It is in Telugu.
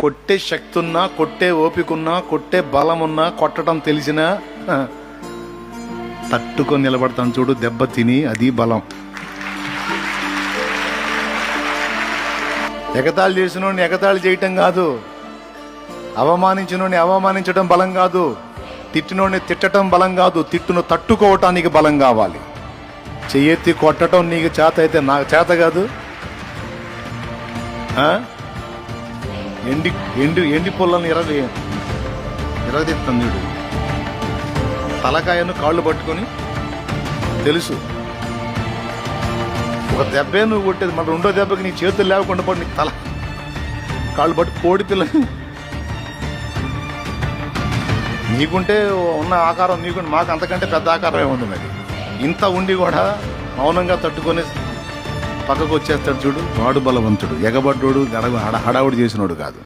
కొట్టే శక్తి ఉన్నా, కొట్టే ఓపిక ఉన్నా, కొట్టే బలం ఉన్నా, కొట్టడం తెలిసినా తట్టుకొని నిలబడతాను చూడు, దెబ్బ తిని, అది బలం. ఎగతాళి చేసినోడిని ఎగతాళి చేయటం కాదు, అవమానించినోడిని అవమానించడం బలం కాదు, తిట్టినోడిని తిట్టడం బలం కాదు, తిట్టును తట్టుకోవటానికి బలం కావాలి. చెయ్యెత్తి కొట్టడం నీకు చేత అయితే నాకు చేత కాదు. ఎండి పుల్లని ఎరగదీస్తాను చూడు, తలకాయను కాళ్ళు పట్టుకొని తెలుసు ఒక దెబ్బే నువ్వు కొట్టేది, మన రెండో దెబ్బకి నీ చేతులు లేకుండా పడి నీకు తల కాళ్ళు పట్టు కోడి పిల్ల. నీకుంటే ఉన్న ఆకారం నీకుంటే, మాకు అంతకంటే పెద్ద ఆకారమే ఉంది. మరి ఇంత ఉండి కూడా మౌనంగా తట్టుకొని పక్కకు వచ్చేస్తాడు చూడు, వాడు బలవంతుడు. ఎగబడ్డోడు హడావుడి చేసినోడు కాదు.